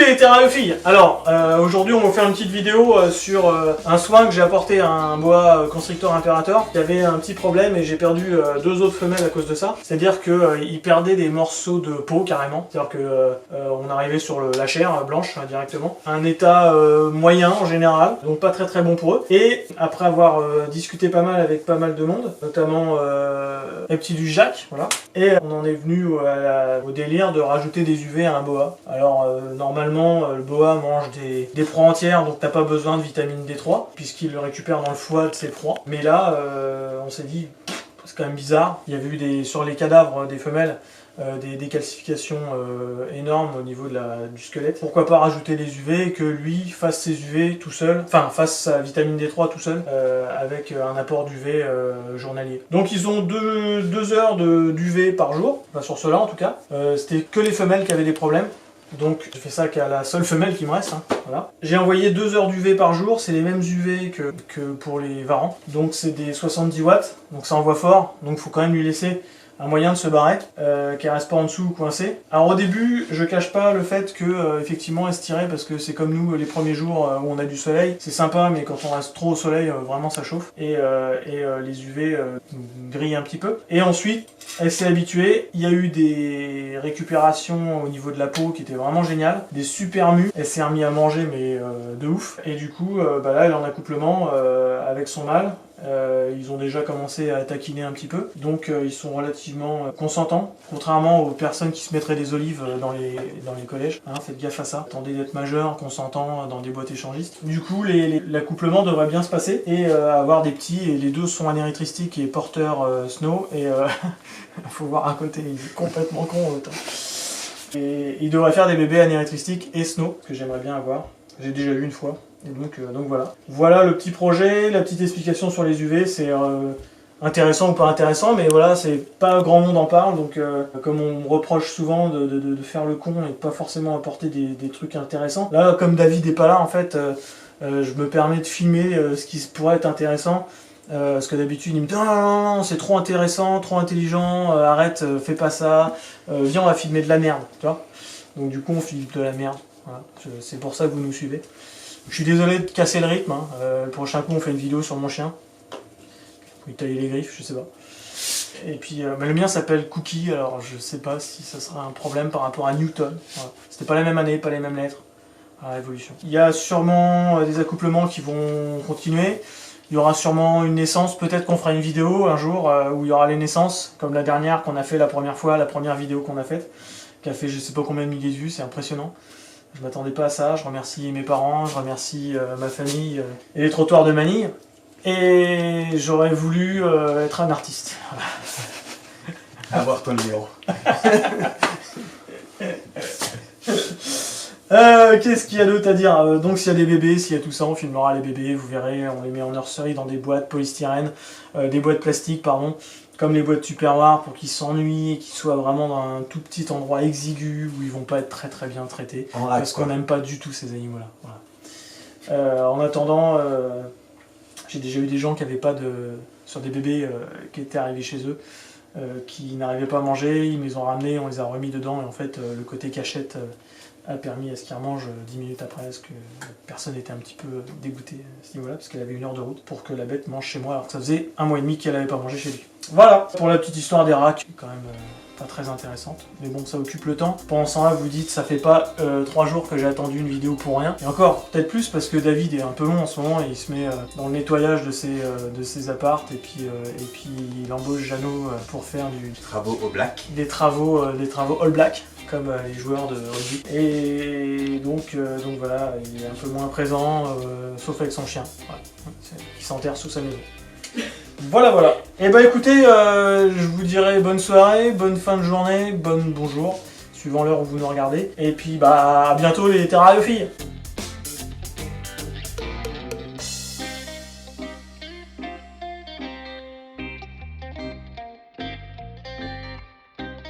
les terrariophiles. Alors, aujourd'hui on va faire une petite vidéo sur un soin que j'ai apporté à un boa constrictor imperator qui avait un petit problème et j'ai perdu 2 autres femelles à cause de ça. C'est-à-dire qu'il perdait des morceaux de peau carrément. C'est-à-dire que on arrivait sur la chair blanche directement. Un état moyen en général, donc pas très bon pour eux. Et après avoir discuté pas mal avec pas mal de monde, notamment Reptilus Jacques, voilà. Et on en est venu au délire de rajouter des UV à un boa. Alors normalement le boa mange des proies entières, donc t'as pas besoin de vitamine D3 puisqu'il le récupère dans le foie de ses proies. Mais là on s'est dit c'est quand même bizarre. Il y avait eu sur les cadavres des femelles des décalcifications énormes au niveau du squelette. Pourquoi pas rajouter les UV et que lui fasse ses UV tout seul, enfin fasse sa vitamine D3 tout seul avec un apport d'UV journalier. Donc ils ont 2 heures d'UV par jour, enfin sur cela en tout cas. C'était que les femelles qui avaient des problèmes. Donc j'ai fait ça qu'à la seule femelle qui me reste, hein. Voilà. J'ai envoyé 2 heures d'UV par jour, c'est les mêmes UV que pour les varans. Donc c'est des 70 watts, donc ça envoie fort, donc il faut quand même lui laisser un moyen de se barrer, qu'elle reste pas en dessous coincée. Alors au début, je cache pas le fait que effectivement elle se tirait parce que c'est comme nous les premiers jours où on a du soleil, c'est sympa mais quand on reste trop au soleil, vraiment ça chauffe et les UV grillent un petit peu. Et ensuite, elle s'est habituée, il y a eu des récupérations au niveau de la peau qui étaient vraiment géniales, des super mus, elle s'est remise à manger mais de ouf. Et du coup, là elle est en accouplement avec son mâle. Ils ont déjà commencé à taquiner un petit peu, donc ils sont relativement consentants, contrairement aux personnes qui se mettraient des olives dans les collèges. Hein, faites gaffe à ça, attendez d'être majeur, consentant dans des boîtes échangistes. Du coup, l'accouplement devrait bien se passer et avoir des petits, et les deux sont un érythristique et porteur snow, et faut voir à côté, il est complètement con l'autre. Et il devrait faire des bébés anérythristiques et snow, que j'aimerais bien avoir. J'ai déjà eu une fois. Et donc voilà. Voilà le petit projet, la petite explication sur les UV, c'est intéressant ou pas intéressant, mais voilà, c'est pas grand monde en parle, donc comme on me reproche souvent de faire le con et de pas forcément apporter des trucs intéressants. Là, comme David est pas là, en fait, je me permets de filmer ce qui pourrait être intéressant, parce que d'habitude il me dit non, c'est trop intéressant, trop intelligent, arrête, fais pas ça, viens on va filmer de la merde, tu vois. Donc du coup on filme de la merde, voilà. C'est pour ça que vous nous suivez. Je suis désolé de casser le rythme, hein. Le prochain coup on fait une vidéo sur mon chien. Faut lui tailler les griffes, je sais pas. Et puis le mien s'appelle Cookie, alors je sais pas si ça sera un problème par rapport à Newton. Voilà. C'était pas la même année, pas les mêmes lettres à la Révolution. Il y a sûrement des accouplements qui vont continuer. Il y aura sûrement une naissance, peut-être qu'on fera une vidéo un jour où il y aura les naissances, comme la dernière qu'on a fait la première fois, la première vidéo qu'on a faite, qui a fait je sais pas combien de milliers de vues, c'est impressionnant. Je m'attendais pas à ça, je remercie mes parents, je remercie ma famille et les trottoirs de Manille. Et j'aurais voulu être un artiste. Avoir ton numéro. Qu'est-ce qu'il y a d'autre à dire? Donc s'il y a des bébés, s'il y a tout ça, on filmera les bébés, vous verrez, on les met en nursery dans des boîtes polystyrène, des boîtes plastiques, pardon, comme les boîtes Tupperware pour qu'ils s'ennuient et qu'ils soient vraiment dans un tout petit endroit exigu où ils vont pas être très bien traités. Parce qu'on n'aime pas du tout ces animaux-là. Voilà. En attendant, j'ai déjà eu des gens qui n'avaient pas sur des bébés qui étaient arrivés chez eux, qui n'arrivaient pas à manger, ils me les ont ramenés, on les a remis dedans et en fait le côté cachette a permis à ce qu'ils remangent 10 minutes après, parce que la personne était un petit peu dégoûtée à ce niveau-là, parce qu'elle avait 1 heure de route pour que la bête mange chez moi, alors que ça faisait 1 mois et demi qu'elle n'avait pas mangé chez lui. Voilà, pour la petite histoire des rats, qui est quand même pas très intéressante, mais bon, ça occupe le temps. Pendant ce temps-là, vous dites, ça fait pas 3 jours que j'ai attendu une vidéo pour rien. Et encore, peut-être plus, parce que David est un peu long en ce moment, et il se met dans le nettoyage de ses appartes, et puis il embauche Jeannot pour faire Travaux au black. des travaux all black, comme les joueurs de rugby. Et donc voilà, il est un peu moins présent, sauf avec son chien, voilà, qui s'enterre sous sa maison. Voilà. Et bah écoutez, je vous dirai bonne soirée, bonne fin de journée, bonjour, suivant l'heure où vous nous regardez. Et puis bah à bientôt les terrariophiles.